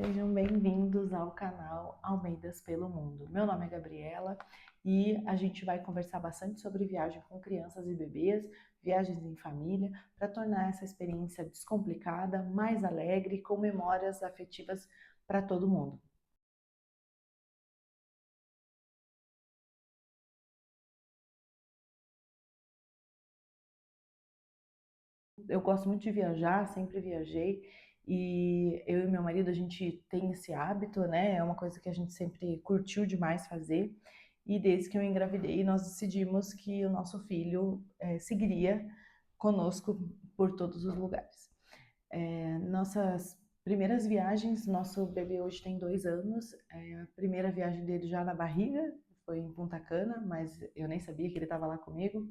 Sejam bem-vindos ao canal Almeidas pelo Mundo. Meu nome é Gabriela e a gente vai conversar bastante sobre viagem com crianças e bebês, viagens em família, para tornar essa experiência descomplicada, mais alegre, com memórias afetivas para todo mundo. Eu gosto muito de viajar, sempre viajei, e eu e meu marido, a gente tem esse hábito, né? É uma coisa que a gente sempre curtiu demais fazer. E desde que eu engravidei, nós decidimos que o nosso filho seguiria conosco por todos os lugares. Nossas primeiras viagens, nosso bebê hoje tem 2 anos, a primeira viagem dele já na barriga, foi em Punta Cana, mas eu nem sabia que ele estava lá comigo.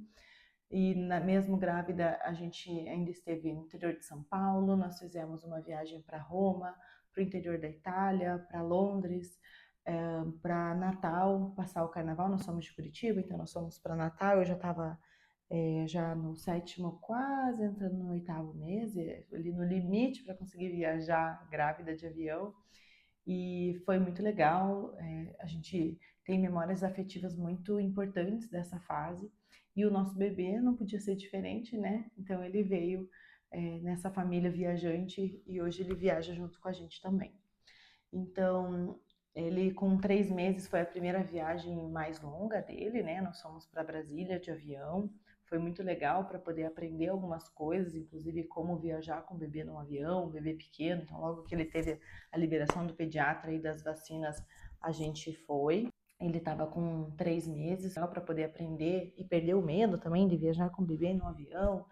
E mesmo grávida, a gente ainda esteve no interior de São Paulo, nós fizemos uma viagem para Roma, para o interior da Itália, para Londres, para Natal, passar o carnaval. Nós somos de Curitiba, então nós fomos para Natal. Eu já estava já no sétimo, quase entrando no oitavo mês, ali no limite para conseguir viajar grávida de avião. E foi muito legal. A gente tem memórias afetivas muito importantes dessa fase. E o nosso bebê não podia ser diferente, né? Então ele veio nessa família viajante e hoje ele viaja junto com a gente também. Então, ele com 3 meses foi a primeira viagem mais longa dele, né? Nós fomos para Brasília de avião. Foi muito legal para poder aprender algumas coisas, inclusive como viajar com o bebê num avião, um bebê pequeno. Então, logo que ele teve a liberação do pediatra e das vacinas, a gente foi. Ele estava com 3 meses para poder aprender e perder o medo também de viajar com o bebê no avião.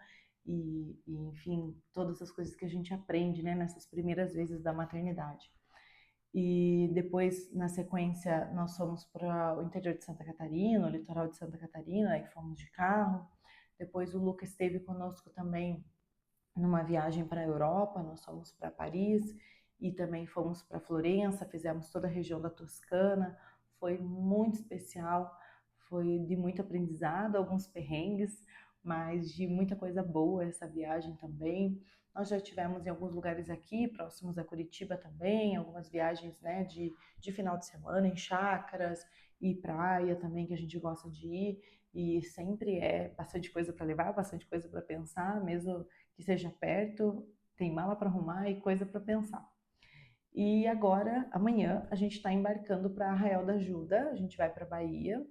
Enfim, todas as coisas que a gente aprende, né, nessas primeiras vezes da maternidade. E depois, na sequência, nós fomos para o interior de Santa Catarina, o litoral de Santa Catarina, aí fomos de carro. Depois o Lucas esteve conosco também numa viagem para a Europa, nós fomos para Paris e também fomos para Florença, fizemos toda a região da Toscana. Foi muito especial, foi de muito aprendizado, alguns perrengues, mas de muita coisa boa essa viagem também. Nós já tivemos em alguns lugares aqui, próximos a Curitiba também, algumas viagens, né, de final de semana em chácaras e praia também, que a gente gosta de ir. E sempre é bastante coisa para levar, bastante coisa para pensar, mesmo que seja perto, tem mala para arrumar e coisa para pensar. E agora, amanhã, a gente está embarcando para Arraial da Ajuda, a gente vai para Bahia.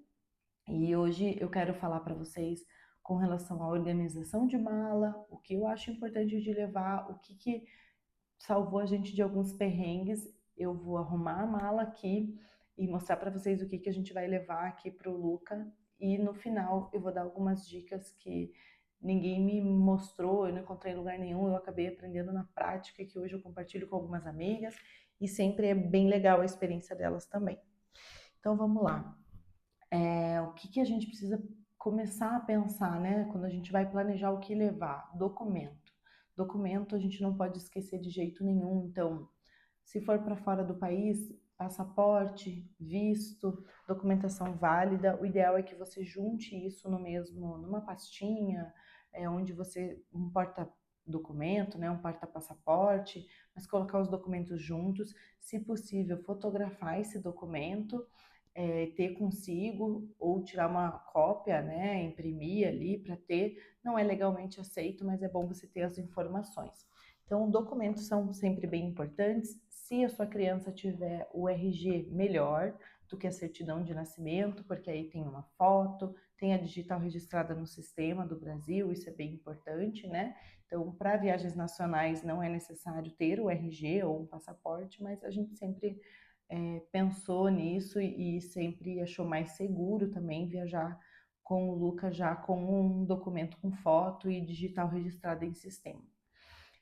E hoje eu quero falar para vocês com relação à organização de mala, o que eu acho importante de levar, o que salvou a gente de alguns perrengues. Eu vou arrumar a mala aqui e mostrar para vocês o que a gente vai levar aqui para o Luca. E no final eu vou dar algumas dicas que ninguém me mostrou, eu não encontrei em lugar nenhum, eu acabei aprendendo na prática, que hoje eu compartilho com algumas amigas e sempre é bem legal a experiência delas também. Então vamos lá. O que a gente precisa começar a pensar, né? Quando a gente vai planejar o que levar? Documento. Documento a gente não pode esquecer de jeito nenhum. Então, se for para fora do país, passaporte, visto, documentação válida. O ideal é que você junte isso no mesmo, numa pastinha, onde você um porta-documento, né, um porta-passaporte, mas colocar os documentos juntos. Se possível, fotografar esse documento, ter consigo ou tirar uma cópia, né, imprimir ali para ter. Não é legalmente aceito, mas é bom você ter as informações. Então, documentos são sempre bem importantes. Se a sua criança tiver o RG, melhor do que a certidão de nascimento, porque aí tem uma foto, tem a digital registrada no sistema do Brasil, isso é bem importante, né? Então, para viagens nacionais não é necessário ter o RG ou um passaporte, mas a gente sempre pensou nisso e sempre achou mais seguro também viajar com o Luca já com um documento com foto e digital registrada em sistema.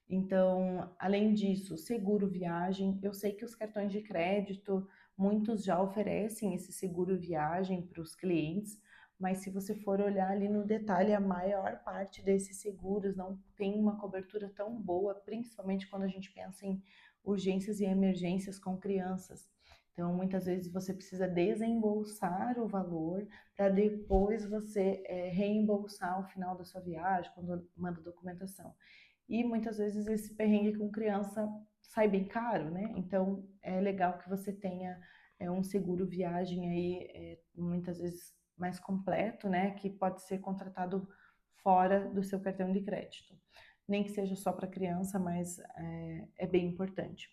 Então, além disso, seguro viagem. Eu sei que os cartões de crédito, muitos já oferecem esse seguro viagem para os clientes, mas se você for olhar ali no detalhe, a maior parte desses seguros não tem uma cobertura tão boa, principalmente quando a gente pensa em urgências e emergências com crianças. Então, muitas vezes você precisa desembolsar o valor para depois você reembolsar ao final da sua viagem, quando manda documentação. e muitas vezes esse perrengue com criança sai bem caro, né? Então é legal que você tenha um seguro viagem aí, muitas vezes mais completo, né? Que pode ser contratado fora do seu cartão de crédito. Nem que seja só para criança, mas é bem importante.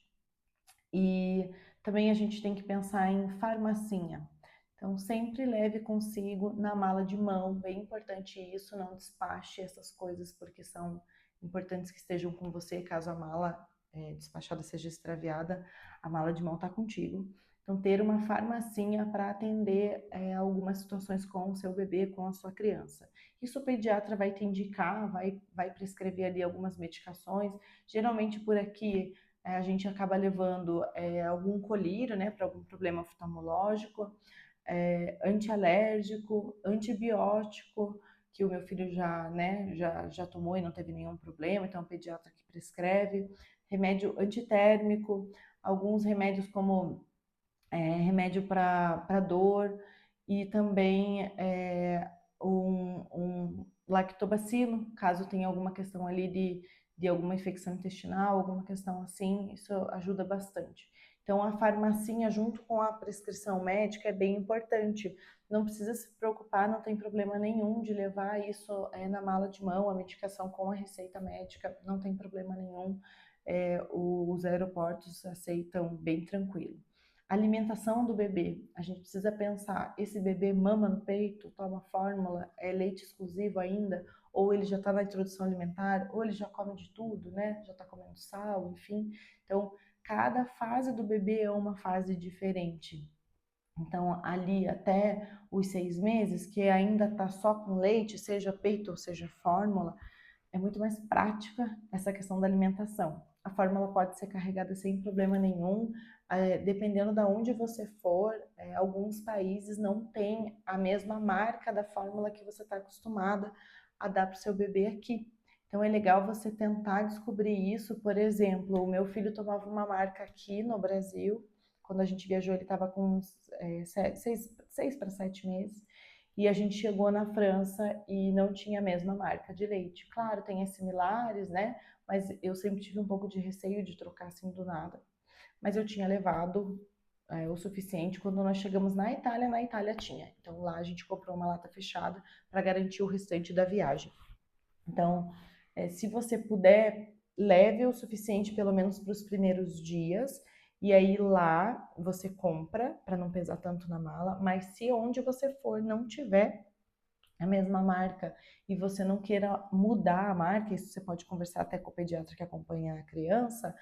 E também a gente tem que pensar em farmacinha. Então, sempre leve consigo na mala de mão, bem importante isso, não despache essas coisas, porque são importantes que estejam com você, caso a mala despachada seja extraviada, a mala de mão está contigo. Então, ter uma farmacinha para atender algumas situações com o seu bebê, com a sua criança. Isso o pediatra vai te indicar, vai prescrever ali algumas medicações. Geralmente por aqui a gente acaba levando algum colírio, né, para algum problema oftalmológico, antialérgico, antibiótico, que o meu filho já tomou e não teve nenhum problema, então é o pediatra que prescreve, remédio antitérmico, alguns remédios como remédio para dor e também um lactobacilo, caso tenha alguma questão ali de alguma infecção intestinal, alguma questão assim, isso ajuda bastante. Então, a farmacinha junto com a prescrição médica é bem importante. Não precisa se preocupar, não tem problema nenhum de levar isso na mala de mão, a medicação com a receita médica, não tem problema nenhum. Os aeroportos aceitam bem tranquilo. Alimentação do bebê, a gente precisa pensar, esse bebê mama no peito, toma fórmula, é leite exclusivo ainda, ou ele já está na introdução alimentar, ou ele já come de tudo, né? Já está comendo sal, enfim. Então, cada fase do bebê é uma fase diferente. Então, ali até os 6 meses, que ainda está só com leite, seja peito ou seja fórmula, é muito mais prática essa questão da alimentação. A fórmula pode ser carregada sem problema nenhum, dependendo de onde você for, alguns países não têm a mesma marca da fórmula que você está acostumada a dar para o seu bebê aqui. Então é legal você tentar descobrir isso. Por exemplo, o meu filho tomava uma marca aqui no Brasil, quando a gente viajou ele estava com uns 6 para 7 meses, e a gente chegou na França e não tinha a mesma marca de leite. Claro, tem as similares, né? Mas eu sempre tive um pouco de receio de trocar assim do nada. Mas eu tinha levado o suficiente. Quando nós chegamos na Itália tinha. Então lá a gente comprou uma lata fechada para garantir o restante da viagem. Então, se você puder, leve o suficiente pelo menos para os primeiros dias. E aí lá você compra para não pesar tanto na mala, mas se onde você for não tiver a mesma marca e você não queira mudar a marca, isso você pode conversar até com o pediatra que acompanha a criança,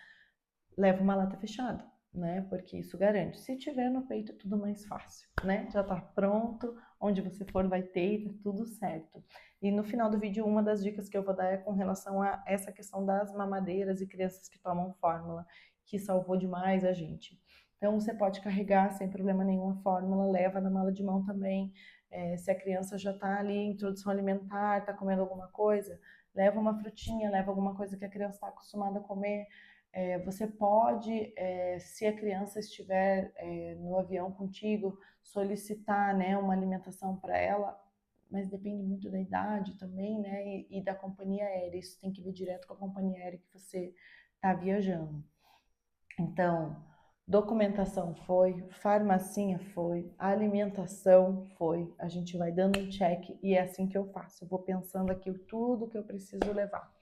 leva uma lata fechada, né? Porque isso garante. Se tiver no peito, é tudo mais fácil, né? Já tá pronto, onde você for vai ter e tá tudo certo. E no final do vídeo, uma das dicas que eu vou dar é com relação a essa questão das mamadeiras e crianças que tomam fórmula, que salvou demais a gente. Então, você pode carregar sem problema nenhum a fórmula, leva na mala de mão também. Se a criança já está ali em introdução alimentar, está comendo alguma coisa, leva uma frutinha, leva alguma coisa que a criança está acostumada a comer. Você pode, se a criança estiver no avião contigo, solicitar, né, uma alimentação para ela, mas depende muito da idade também, né, e da companhia aérea. Isso tem que ver direto com a companhia aérea que você está viajando. Então, documentação foi, farmacinha foi, alimentação foi. A gente vai dando um check e é assim que eu faço. Eu vou pensando aqui tudo que eu preciso levar.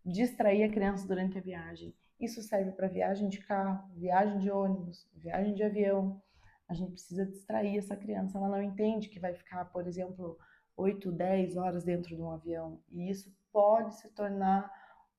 Distrair a criança durante a viagem. Isso serve para viagem de carro, viagem de ônibus, viagem de avião. A gente precisa distrair essa criança. Ela não entende que vai ficar, por exemplo, 8, 10 horas dentro de um avião. E isso pode se tornar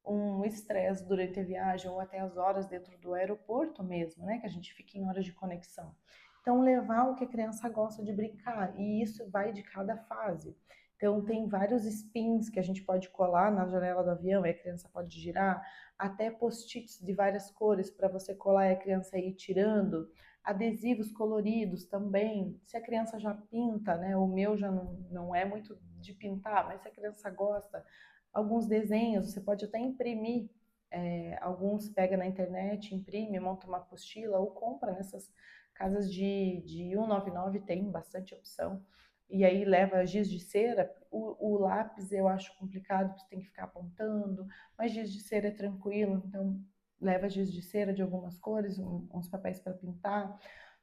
um estresse durante a viagem ou até as horas dentro do aeroporto mesmo, né? Que a gente fica em horas de conexão. Então, levar o que a criança gosta de brincar, e isso vai de cada fase. Então, tem vários spins que a gente pode colar na janela do avião e a criança pode girar, até post-its de várias cores para você colar e a criança ir tirando, adesivos coloridos também. Se a criança já pinta, né? O meu já não é muito de pintar, mas se a criança gosta, alguns desenhos, você pode até imprimir, alguns pega na internet, imprime, monta uma apostila ou compra nessas casas de 199, tem bastante opção. e aí leva giz de cera. O lápis eu acho complicado, você tem que ficar apontando, mas giz de cera é tranquilo, então leva giz de cera de algumas cores, uns papéis para pintar.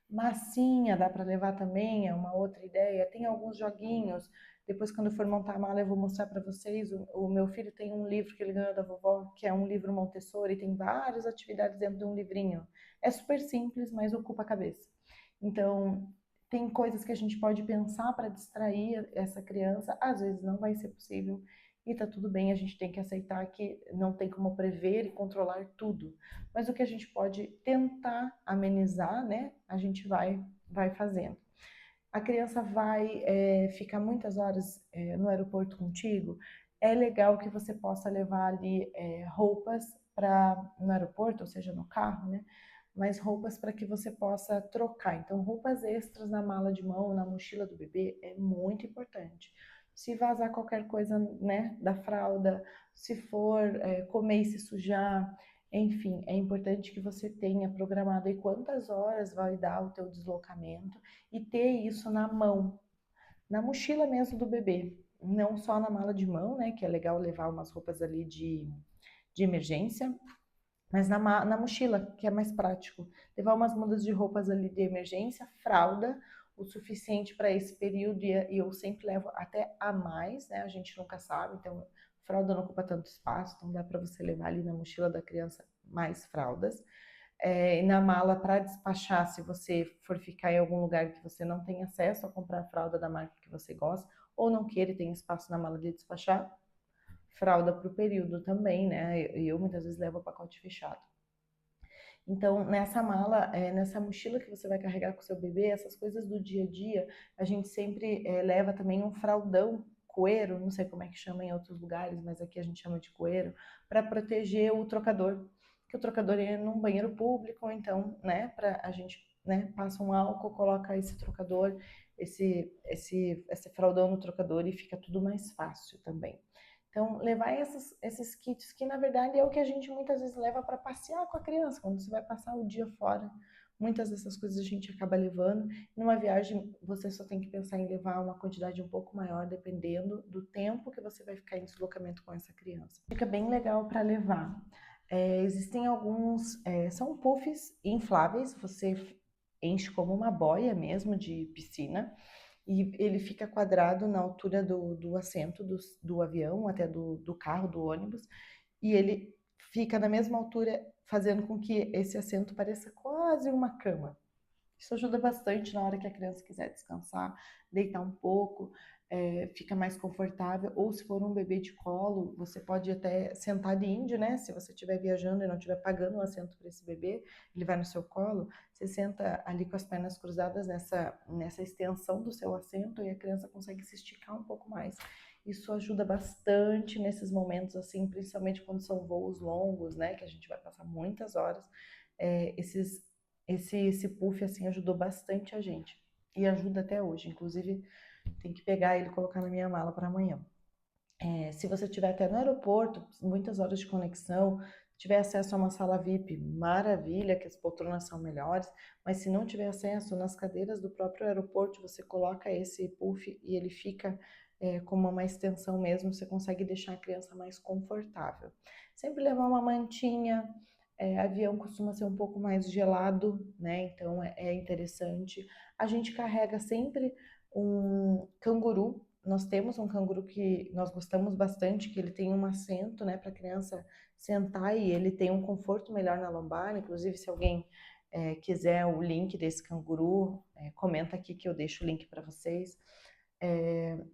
Massinha dá para levar também, é uma outra ideia. Tem alguns joguinhos. Depois, quando eu for montar a mala, eu vou mostrar para vocês. O meu filho tem um livro que ele ganhou da vovó, que é um livro Montessori, e tem várias atividades dentro de um livrinho. É super simples, mas ocupa a cabeça. Então, tem coisas que a gente pode pensar para distrair essa criança. Às vezes não vai ser possível e tá tudo bem, a gente tem que aceitar que não tem como prever e controlar tudo. Mas o que a gente pode tentar amenizar, né? A gente vai fazendo. A criança vai ficar muitas horas no aeroporto contigo. É legal que você possa levar ali roupas para no aeroporto, ou seja, no carro, né? Mas roupas para que você possa trocar. Então, roupas extras na mala de mão, na mochila do bebê é muito importante. Se vazar qualquer coisa, né, da fralda, se for comer e se sujar, enfim, é importante que você tenha programado aí quantas horas vai dar o teu deslocamento e ter isso na mão, na mochila mesmo do bebê. Não só na mala de mão, né, que é legal levar umas roupas ali de emergência, mas na mochila, que é mais prático. Levar umas mudas de roupas ali de emergência, fralda, o suficiente para esse período, e eu sempre levo até a mais, né? A gente nunca sabe, então fralda não ocupa tanto espaço, então dá para você levar ali na mochila da criança mais fraldas. E na mala para despachar, se você for ficar em algum lugar que você não tem acesso a comprar a fralda da marca que você gosta, ou não queira e tem espaço na mala de despachar, fralda para o período também, né? Eu muitas vezes levo o pacote fechado. Então, nessa mala, nessa mochila que você vai carregar com o seu bebê, essas coisas do dia a dia, a gente sempre leva também um fraldão coeiro, não sei como é que chama em outros lugares, mas aqui a gente chama de coeiro, para proteger o trocador, que o trocador é num banheiro público, então, né, para a gente, né, passa um álcool, coloca esse trocador, esse fraldão no trocador e fica tudo mais fácil também. Então, levar esses kits, que na verdade é o que a gente muitas vezes leva para passear com a criança, quando você vai passar o dia fora. Muitas dessas coisas a gente acaba levando. Numa viagem, você só tem que pensar em levar uma quantidade um pouco maior, dependendo do tempo que você vai ficar em deslocamento com essa criança. Fica bem legal para levar. Existem alguns, são puffs infláveis, você enche como uma boia mesmo de piscina e ele fica quadrado na altura do assento do avião, até do carro, do ônibus, e ele fica na mesma altura, fazendo com que esse assento pareça quase uma cama. Isso ajuda bastante na hora que a criança quiser descansar, deitar um pouco, fica mais confortável. Ou se for um bebê de colo, você pode até sentar de índio, né? Se você estiver viajando e não estiver pagando um assento para esse bebê, ele vai no seu colo, você senta ali com as pernas cruzadas nessa extensão do seu assento e a criança consegue se esticar um pouco mais. Isso ajuda bastante nesses momentos, assim, principalmente quando são voos longos, né? Que a gente vai passar muitas horas. Esse puff assim ajudou bastante a gente e ajuda até hoje. Inclusive, tem que pegar ele e colocar na minha mala para amanhã. Se você estiver até no aeroporto, muitas horas de conexão, tiver acesso a uma sala VIP, maravilha, que as poltronas são melhores, mas se não tiver acesso nas cadeiras do próprio aeroporto, você coloca esse puff e ele fica como uma extensão mesmo, você consegue deixar a criança mais confortável. Sempre levar uma mantinha, avião costuma ser um pouco mais gelado, né? Então é interessante. A gente carrega sempre um canguru. Nós temos um canguru que nós gostamos bastante, que ele tem um assento, né, para a criança sentar e ele tem um conforto melhor na lombar. Inclusive, se alguém quiser o link desse canguru, comenta aqui que eu deixo o link para vocês.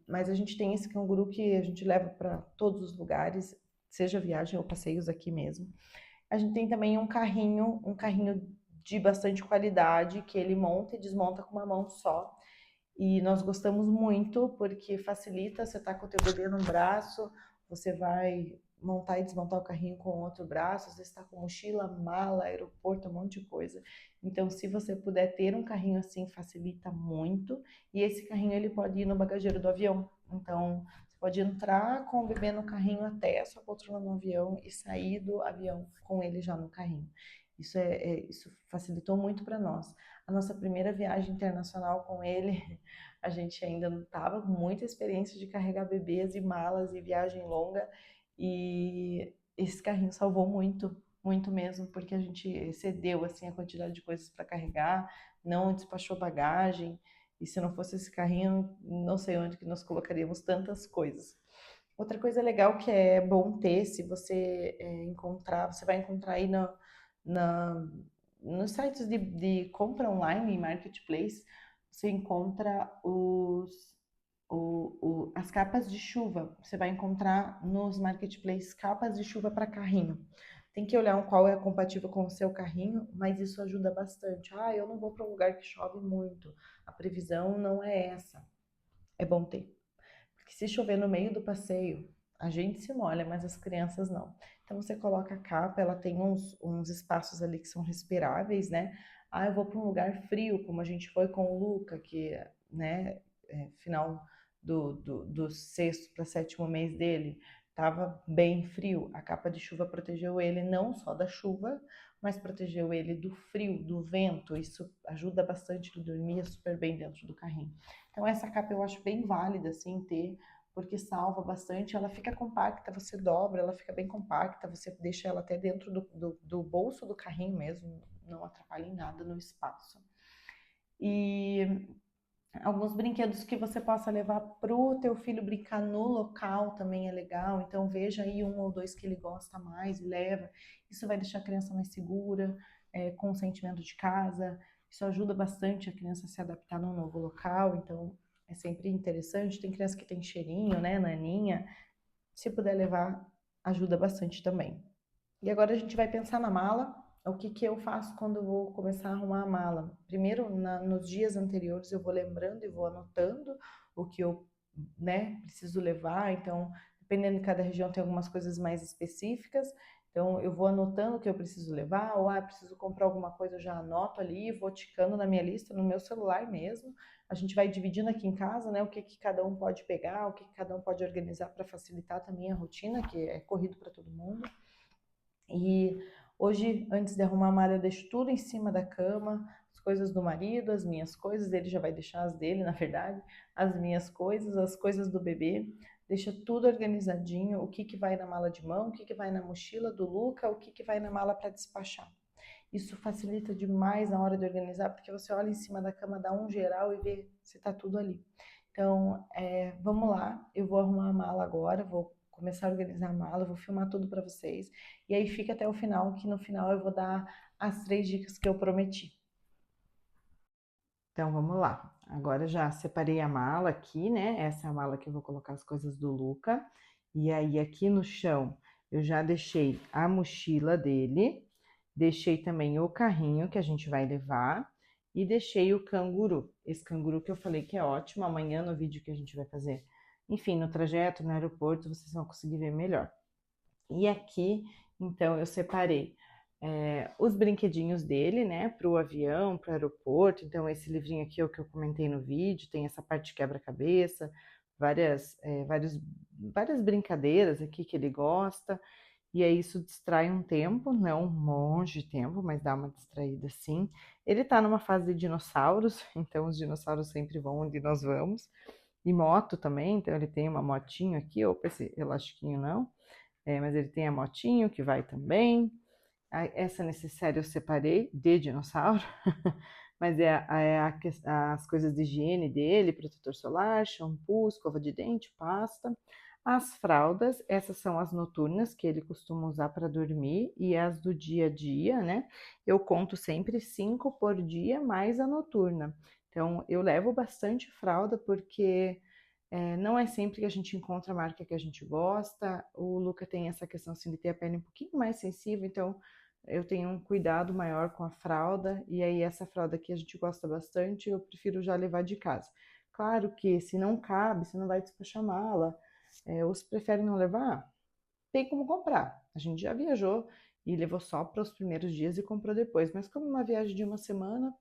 Mas a gente tem esse canguru que a gente leva para todos os lugares, seja viagem ou passeios aqui mesmo. A gente tem também um carrinho de bastante qualidade, que ele monta e desmonta com uma mão só. E nós gostamos muito porque facilita, você tá com o teu bebê no braço, você vai montar e desmontar o carrinho com o outro braço, você está com mochila, mala, aeroporto, um monte de coisa. Então, se você puder ter um carrinho assim, facilita muito. E esse carrinho ele pode ir no bagageiro do avião. Então, você pode entrar com o bebê no carrinho até a sua poltrona no avião e sair do avião com ele já no carrinho. Isso facilitou muito para nós. A nossa primeira viagem internacional com ele, a gente ainda não estava com muita experiência de carregar bebês e malas e viagem longa, e esse carrinho salvou muito, muito mesmo, porque a gente excedeu assim a quantidade de coisas para carregar, não despachou bagagem, e se não fosse esse carrinho, não sei onde que nós colocaríamos tantas coisas. Outra coisa legal que é bom ter, se você encontrar, você vai encontrar aí na, nos sites de compra online e marketplace, você encontra as capas de chuva. Você vai encontrar nos marketplaces capas de chuva para carrinho. Tem que olhar qual é compatível com o seu carrinho, mas isso ajuda bastante. Ah, eu não vou para um lugar que chove muito. A previsão não é essa. É bom ter. Porque se chover no meio do passeio, a gente se molha, mas as crianças não. Então você coloca a capa, ela tem uns espaços ali que são respiráveis, né? Ah, eu vou para um lugar frio, como a gente foi com o Luca, que, né, final do sexto para sétimo mês dele, estava bem frio. A capa de chuva protegeu ele não só da chuva, mas protegeu ele do frio, do vento. Isso ajuda bastante, ele dormia super bem dentro do carrinho. Então essa capa eu acho bem válida, assim, ter, porque salva bastante, ela fica compacta, você dobra, ela fica bem compacta, você deixa ela até dentro do bolso do carrinho mesmo, não atrapalha em nada no espaço. E alguns brinquedos que você possa levar pro teu filho brincar no local também é legal, então veja aí um ou dois que ele gosta mais e leva, isso vai deixar a criança mais segura, com o sentimento de casa, isso ajuda bastante a criança a se adaptar num novo local, então é sempre interessante. Tem criança que tem cheirinho, né, naninha, se puder levar, ajuda bastante também. E agora a gente vai pensar na mala. O que que eu faço quando eu vou começar a arrumar a mala? Primeiro, nos dias anteriores, eu vou lembrando e vou anotando o que eu, né, preciso levar. Então, dependendo de cada região, tem algumas coisas mais específicas. Então, eu vou anotando o que eu preciso levar, ou preciso comprar alguma coisa, eu já anoto ali, vou ticando na minha lista, no meu celular mesmo. A gente vai dividindo aqui em casa, né, o que que cada um pode pegar, o que que cada um pode organizar para facilitar também a rotina, que é corrido para todo mundo. E hoje, antes de arrumar a mala, eu deixo tudo em cima da cama, as coisas do marido, as minhas coisas, ele já vai deixar as dele, na verdade, as minhas coisas, as coisas do bebê, deixa tudo organizadinho, o que que vai na mala de mão, o que que vai na mochila do Luca, o que que vai na mala para despachar. Isso facilita demais na hora de organizar, porque você olha em cima da cama, dá um geral e vê se tá tudo ali. Então, vamos lá, eu vou arrumar a mala agora, vou começar a organizar a mala, vou filmar tudo para vocês. E aí fica até o final, que no final eu vou dar as 3 dicas que eu prometi. Então vamos lá. Agora já separei a mala aqui, né? Essa é a mala que eu vou colocar as coisas do Luca. E aí aqui no chão eu já deixei a mochila dele, deixei também o carrinho que a gente vai levar e deixei o canguru. Esse canguru que eu falei que é ótimo, amanhã no vídeo que a gente vai fazer, enfim, no trajeto, no aeroporto, vocês vão conseguir ver melhor. E aqui, então, eu separei os brinquedinhos dele, né, para o avião, para o aeroporto. Então, esse livrinho aqui é o que eu comentei no vídeo, tem essa parte de quebra-cabeça, várias brincadeiras aqui que ele gosta. E aí isso distrai um tempo, não um monte de tempo, mas dá uma distraída sim. Ele tá numa fase de dinossauros, então os dinossauros sempre vão onde nós vamos. E moto também, então ele tem uma motinho aqui, opa, esse elastiquinho não. Mas ele tem a motinho que vai também. Essa necessária eu separei de dinossauro, mas as coisas de higiene dele, protetor solar, shampoo, escova de dente, pasta. As fraldas, essas são as noturnas que ele costuma usar para dormir e as do dia a dia, né? Eu conto sempre 5 por dia mais a noturna. Então, eu levo bastante fralda porque não é sempre que a gente encontra a marca que a gente gosta. O Luca tem essa questão assim, de ter a pele um pouquinho mais sensível, então eu tenho um cuidado maior com a fralda, e aí essa fralda aqui a gente gosta bastante, eu prefiro já levar de casa. Claro que se não cabe, você não vai despachar mala, ou se prefere não levar, tem como comprar. A gente já viajou e levou só para os primeiros dias e comprou depois, mas como uma viagem de uma semana,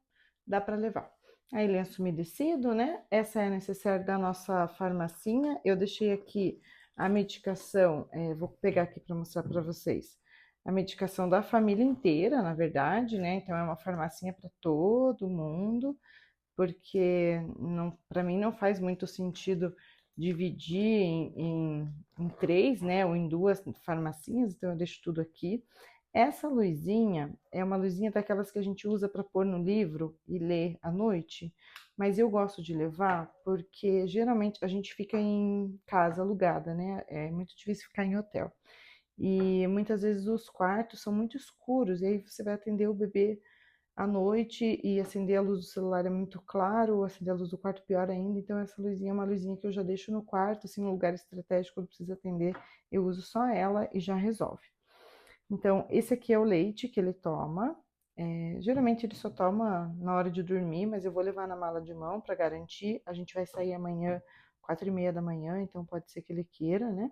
dá para levar. Aí lenço umedecido, né? Essa é a necessária da nossa farmacinha. Eu deixei aqui a medicação, vou pegar aqui para mostrar para vocês. A medicação da família inteira, na verdade, né? Então é uma farmacinha para todo mundo. porque para mim não faz muito sentido dividir em três, né, ou em duas farmacinhas, então eu deixo tudo aqui. Essa luzinha é uma luzinha daquelas que a gente usa para pôr no livro e ler à noite, mas eu gosto de levar porque geralmente a gente fica em casa alugada, né? É muito difícil ficar em hotel. E muitas vezes os quartos são muito escuros, e aí você vai atender o bebê à noite e acender a luz do celular é muito claro, ou acender a luz do quarto pior ainda. Então essa luzinha é uma luzinha que eu já deixo no quarto, assim, no lugar estratégico quando precisa atender, eu uso só ela e já resolve. Então, esse aqui é o leite que ele toma. Geralmente ele só toma na hora de dormir, mas eu vou levar na mala de mão para garantir. A gente vai sair amanhã, 4:30 da manhã, então pode ser que ele queira, né?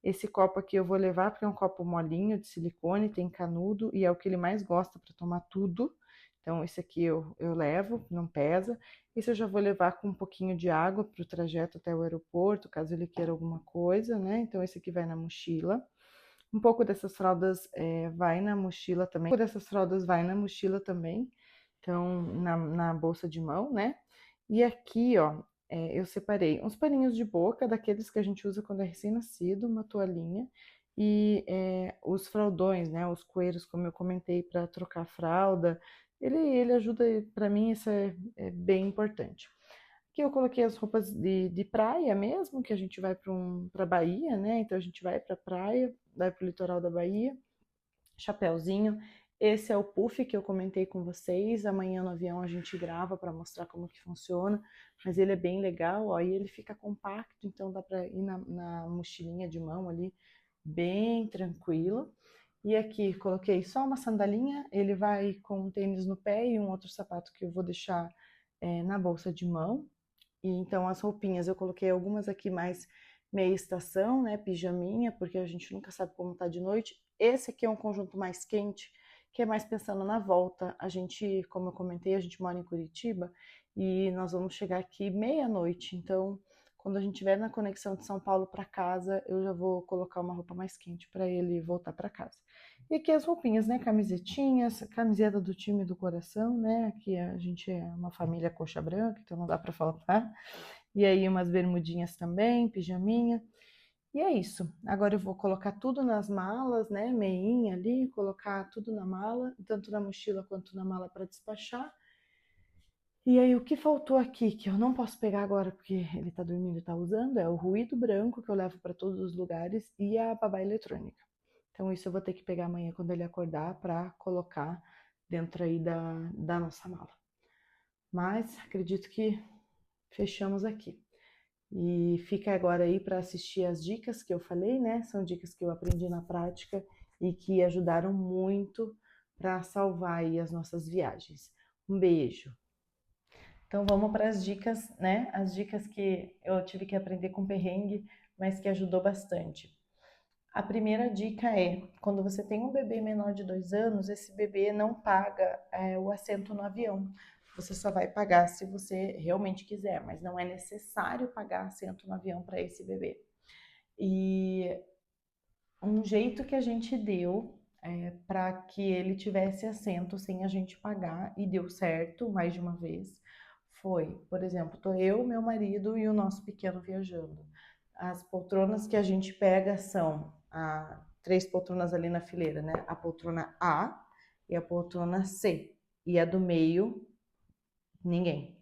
Esse copo aqui eu vou levar porque é um copo molinho de silicone, tem canudo e é o que ele mais gosta para tomar tudo. Então, esse aqui eu levo, não pesa. Esse eu já vou levar com um pouquinho de água para o trajeto até o aeroporto, caso ele queira alguma coisa, né? Então, esse aqui vai na mochila. Um pouco dessas fraldas vai na mochila também. Um pouco dessas fraldas vai na mochila também. Então, na bolsa de mão, né? E aqui, ó, eu separei uns paninhos de boca, daqueles que a gente usa quando é recém-nascido, uma toalhinha. E os fraldões, né? Os coeiros, como eu comentei, para trocar fralda. Ele ajuda, para mim, isso é bem importante. Aqui eu coloquei as roupas de praia mesmo, que a gente vai para Bahia, né? Então a gente vai para a praia, vai para o litoral da Bahia, chapéuzinho. Esse é o puff que eu comentei com vocês. Amanhã no avião a gente grava para mostrar como que funciona, mas ele é bem legal, ó, e ele fica compacto, então dá para ir na mochilinha de mão ali, bem tranquilo. E aqui coloquei só uma sandalinha, ele vai com um tênis no pé e um outro sapato que eu vou deixar na bolsa de mão. E então as roupinhas eu coloquei algumas aqui mais meia estação, né, pijaminha, porque a gente nunca sabe como tá de noite. Esse aqui é um conjunto mais quente, que é mais pensando na volta. A gente, como eu comentei, a gente mora em Curitiba e nós vamos chegar aqui meia-noite. Então, quando a gente estiver na conexão de São Paulo para casa, eu já vou colocar uma roupa mais quente para ele voltar para casa. E aqui as roupinhas, né? Camisetinhas, camiseta do time do coração, né? Aqui a gente é uma família coxa branca, então não dá para faltar. E aí umas bermudinhas também, pijaminha. E é isso. Agora eu vou colocar tudo nas malas, né? Meinha ali, colocar tudo na mala, tanto na mochila quanto na mala para despachar. E aí o que faltou aqui, que eu não posso pegar agora porque ele tá dormindo e tá usando, é o ruído branco que eu levo para todos os lugares e a babá eletrônica. Então isso eu vou ter que pegar amanhã quando ele acordar para colocar dentro aí da nossa mala. Mas acredito que fechamos aqui. E fica agora aí para assistir as dicas que eu falei, né? São dicas que eu aprendi na prática e que ajudaram muito para salvar aí as nossas viagens. Um beijo. Então vamos para as dicas, né? As dicas que eu tive que aprender com perrengue, mas que ajudou bastante. A primeira dica é, quando você tem um bebê menor de 2 anos, esse bebê não paga o assento no avião. Você só vai pagar se você realmente quiser, mas não é necessário pagar assento no avião para esse bebê. E um jeito que a gente deu para que ele tivesse assento sem a gente pagar, e deu certo mais de uma vez, foi, por exemplo, tô eu, meu marido e o nosso pequeno viajando. As poltronas que a gente pega são 3 poltronas ali na fileira, né? A poltrona A e a poltrona C. E a do meio, ninguém.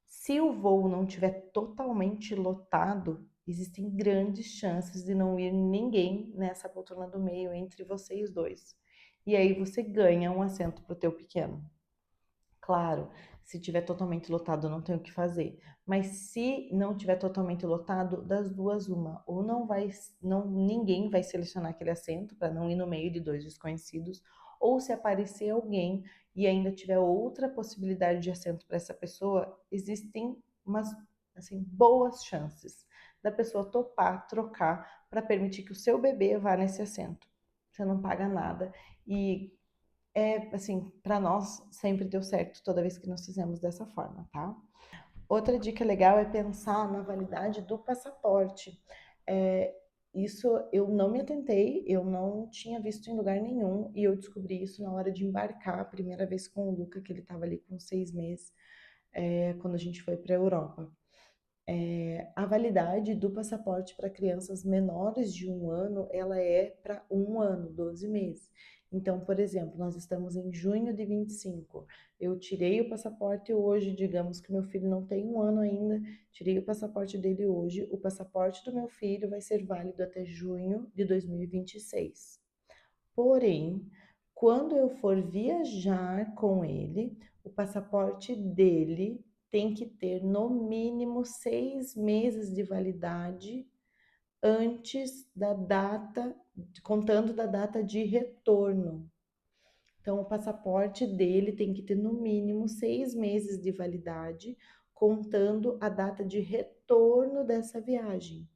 Se o voo não tiver totalmente lotado, existem grandes chances de não ir ninguém nessa poltrona do meio entre vocês dois. E aí você ganha um assento para o teu pequeno. Claro, se tiver totalmente lotado, não tem o que fazer. Mas se não tiver totalmente lotado, das duas uma, ou ninguém vai selecionar aquele assento para não ir no meio de dois desconhecidos, ou se aparecer alguém e ainda tiver outra possibilidade de assento para essa pessoa, existem umas assim boas chances da pessoa topar trocar para permitir que o seu bebê vá nesse assento. Você não paga nada e assim, para nós sempre deu certo toda vez que nós fizemos dessa forma, tá? Outra dica legal é pensar na validade do passaporte. É, isso eu não me atentei, eu não tinha visto em lugar nenhum e eu descobri isso na hora de embarcar a primeira vez com o Luca, que ele estava ali com 6 meses. quando a gente foi para a Europa. A validade do passaporte para crianças menores de 1 ano, ela é para 1 ano, 12 meses. Então, por exemplo, nós estamos em junho de 25. Eu tirei o passaporte hoje, digamos que meu filho não tem 1 ano ainda, tirei o passaporte dele hoje. O passaporte do meu filho vai ser válido até junho de 2026. Porém, quando eu for viajar com ele, o passaporte dele tem que ter no mínimo 6 meses de validade antes da data, contando da data de retorno. Então, o passaporte dele tem que ter no mínimo 6 meses de validade, contando a data de retorno dessa viagem.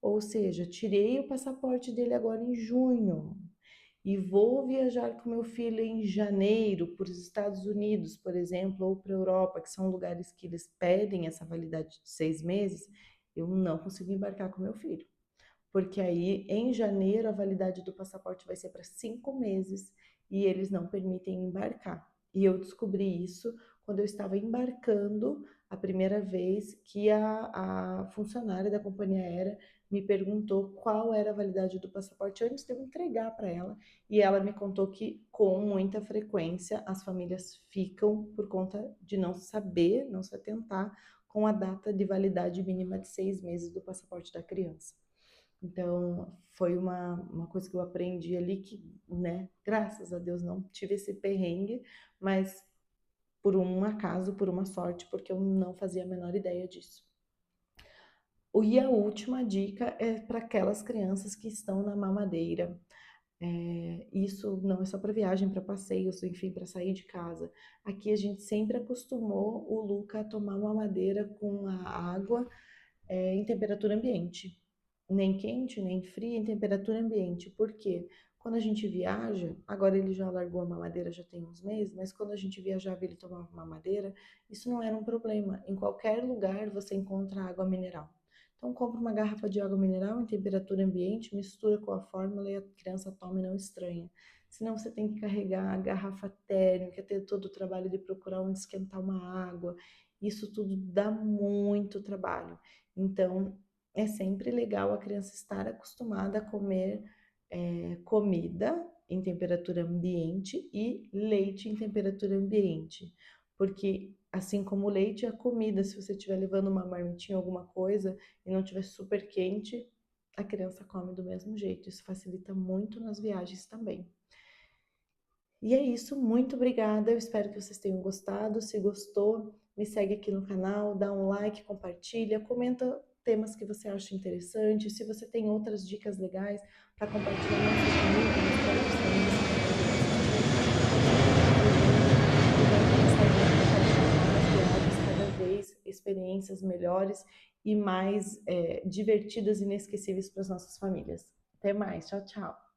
Ou seja, tirei o passaporte dele agora em junho e vou viajar com meu filho em janeiro para os Estados Unidos, por exemplo, ou para a Europa, que são lugares que eles pedem essa validade de 6 meses, eu não consigo embarcar com meu filho. Porque aí, em janeiro, a validade do passaporte vai ser para 5 meses e eles não permitem embarcar. E eu descobri isso quando eu estava embarcando a primeira vez que a funcionária da companhia aérea me perguntou qual era a validade do passaporte antes de eu entregar para ela. E ela me contou que, com muita frequência, as famílias ficam por conta de não saber, não se atentar com a data de validade mínima de 6 meses do passaporte da criança. Então, foi uma coisa que eu aprendi ali que, né, graças a Deus não tive esse perrengue, mas por um acaso, por uma sorte, porque eu não fazia a menor ideia disso. E a última dica é para aquelas crianças que estão na mamadeira. Isso não é só para viagem, para passeios, enfim, para sair de casa. Aqui a gente sempre acostumou o Luca a tomar mamadeira com a água em temperatura ambiente. Nem quente, nem fria, em temperatura ambiente. Por quê? Quando a gente viaja, agora ele já largou a mamadeira já tem uns meses, mas quando a gente viajava e ele tomava mamadeira, isso não era um problema. Em qualquer lugar você encontra água mineral. Então, compra uma garrafa de água mineral em temperatura ambiente, mistura com a fórmula e a criança toma e não estranha. Senão você tem que carregar a garrafa térmica, ter todo o trabalho de procurar onde esquentar uma água. Isso tudo dá muito trabalho. Então, é sempre legal a criança estar acostumada a comer comida em temperatura ambiente e leite em temperatura ambiente. Porque, assim como o leite, a comida, se você estiver levando uma marmitinha ou alguma coisa e não estiver super quente, a criança come do mesmo jeito. Isso facilita muito nas viagens também. E é isso, muito obrigada. Eu espero que vocês tenham gostado. Se gostou, me segue aqui no canal, dá um like, compartilha, comenta temas que você acha interessante. Se você tem outras dicas legais para compartilhar, não só comigo, mas com outras famílias que podem cada vez experiências melhores e mais divertidas e inesquecíveis para as nossas famílias. Até mais, tchau, tchau.